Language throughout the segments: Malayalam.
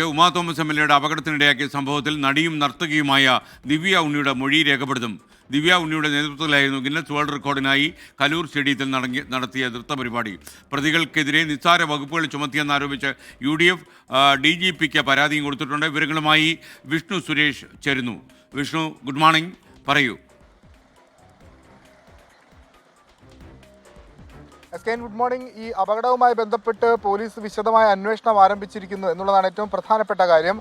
ഉമാ തോമസ് എം.എൽ.എയുടെ അപകടത്തിനിടയാക്കിയ സംഭവത്തിൽ നടിയും നർത്തകിയുമായ ദിവ്യ ഉണ്ണിയുടെ മൊഴി രേഖപ്പെടുത്തും. ദിവ്യ ഉണ്ണിയുടെ നേതൃത്വത്തിലായിരുന്നു ഗിന്നസ് വേൾഡ് റെക്കോർഡിനായി കലൂർ സ്റ്റേഡിയത്തിൽ നടത്തിയ നൃത്ത പരിപാടി. പ്രതികൾക്കെതിരെ നിസ്സാര വകുപ്പുകൾ ചുമത്തിയെന്നാരോപിച്ച് UDF DGPക്ക് പരാതിയും കൊടുത്തിട്ടുണ്ട്. വിവരങ്ങളുമായി വിഷ്ണു സുരേഷ് ചേരുന്നു. വിഷ്ണു, ഗുഡ് മോർണിംഗ്, പറയൂ. Good morning. ഈ അപകടവുമായി ബന്ധപ്പെട്ട് പോലീസ് വിശദമായ അന്വേഷണം ആരംഭിച്ചിരിക്കുന്നു എന്നുള്ളതാണ് ഏറ്റവും പ്രധാനപ്പെട്ട കാര്യം.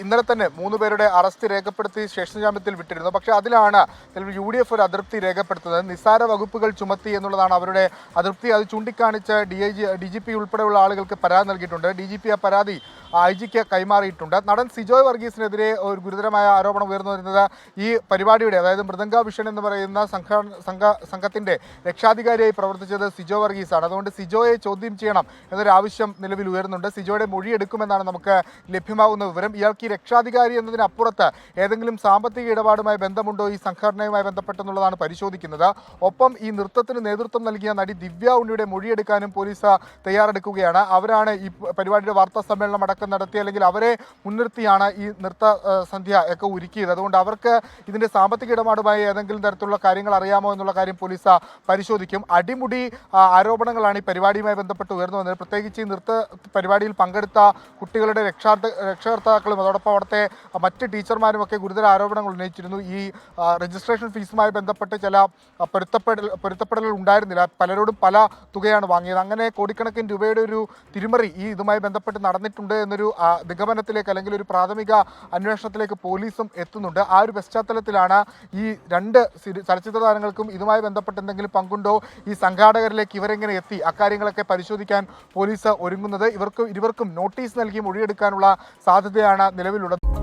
ഇന്നലെ തന്നെ 3 പേരുടെ അറസ്റ്റ് രേഖപ്പെടുത്തി സ്റ്റേഷൻ ജാമ്യത്തിൽ വിട്ടിരുന്നു. പക്ഷേ അതിലാണ് UDF ഒരു അതൃപ്തി രേഖപ്പെടുത്തുന്നത്. നിസ്സാര വകുപ്പുകൾ ചുമത്തി എന്നുള്ളതാണ് അവരുടെ അതൃപ്തി. അത് ചൂണ്ടിക്കാണിച്ച് DGP ഉൾപ്പെടെയുള്ള ആളുകൾക്ക് പരാതി നൽകിയിട്ടുണ്ട്. DGP ആ പരാതി IG-ക്ക് കൈമാറിയിട്ടുണ്ട്. നടൻ സിജോയ് വർഗീസിനെതിരെ ഒരു ഗുരുതരമായ ആരോപണം ഉയർന്നു വരുന്നത് ഈ പരിപാടിയുടെ, അതായത് മൃദംഗ വിഷൻ എന്ന് പറയുന്ന സംഘത്തിൻ്റെ രക്ഷാധികാരിയായി പ്രവർത്തിച്ചത് സിജോ വർഗീസാണ്. അതുകൊണ്ട് സിജോയെ ചോദ്യം ചെയ്യണം എന്നൊരു ആവശ്യം നിലവിൽ ഉയർന്നുണ്ട്. സിജോയുടെ മൊഴിയെടുക്കുമെന്നാണ് നമുക്ക് ലഭ്യമാകുന്ന വിവരം. ഇയാൾക്ക് ഈ രക്ഷാധികാരി എന്നതിനപ്പുറത്ത് ഏതെങ്കിലും സാമ്പത്തിക ഇടപാടുമായി ബന്ധമുണ്ടോ ഈ സംഘടനയുമായി ബന്ധപ്പെട്ടെന്നുള്ളതാണ് പരിശോധിക്കുന്നത്. ഒപ്പം ഈ നൃത്തത്തിന് നേതൃത്വം നൽകിയ നടി ദിവ്യ ഉണ്ണിയുടെ മൊഴിയെടുക്കാനും പോലീസ് തയ്യാറെടുക്കുകയാണ്. അവരാണ് ഈ പരിപാടിയുടെ വാർത്താ സമ്മേളനം അടക്കം നടത്തി, അല്ലെങ്കിൽ അവരെ മുൻനിർത്തിയാണ് ഈ നൃത്ത സന്ധ്യ ഒക്കെ ഒരുക്കിയത്. അതുകൊണ്ട് അവർക്ക് ഇതിൻ്റെ സാമ്പത്തിക ഇടപാടുമായി ഏതെങ്കിലും തരത്തിലുള്ള കാര്യങ്ങൾ അറിയാമോ എന്നുള്ള കാര്യം പോലീസ് പരിശോധിക്കും. അടിമുടി ആരോപണങ്ങളാണ് ഈ പരിപാടിയുമായി ബന്ധപ്പെട്ട് ഉയർന്നു വന്നത്. പ്രത്യേകിച്ച് ഈ നൃത്ത പരിപാടിയിൽ പങ്കെടുത്ത കുട്ടികളുടെ രക്ഷകർത്താക്കളും അതോടൊപ്പം അവിടുത്തെ മറ്റ് ടീച്ചർമാരും ഒക്കെ ഗുരുതര ആരോപണങ്ങൾ ഉന്നയിച്ചിരുന്നു. ഈ രജിസ്ട്രേഷൻ ഫീസുമായി ബന്ധപ്പെട്ട് ചില പൊരുത്തപ്പെടലുകൾ ഉണ്ടായിരുന്നില്ല. പലരോടും പല തുകയാണ് വാങ്ങിയത്. അങ്ങനെ കോടിക്കണക്കിന് രൂപയുടെ ഒരു തിരിമറി ഇതുമായി ബന്ധപ്പെട്ട് നടന്നിട്ടുണ്ട് എന്നൊരു നിഗമനത്തിലേക്ക്, അല്ലെങ്കിൽ ഒരു പ്രാഥമിക അന്വേഷണത്തിലേക്ക് പോലീസും എത്തുന്നുണ്ട്. ആ ഒരു പശ്ചാത്തലത്തിലാണ് ഈ 2 ചലച്ചിത്ര താരങ്ങൾക്കും ഇതുമായി ബന്ധപ്പെട്ട് എന്തെങ്കിലും പങ്കുണ്ടോ, ഈ സംഘാടകരിലേക്ക് ഇവരെങ്ങനെ എത്തി, അക്കാര്യങ്ങളൊക്കെ പരിശോധിക്കാൻ പോലീസ് ഒരുങ്ങുന്നത്. ഇരുവർക്കും നോട്ടീസ് നൽകി മൊഴിയെടുക്കാനുള്ള സാധ്യതയാണ് നിലവിലുള്ളത്.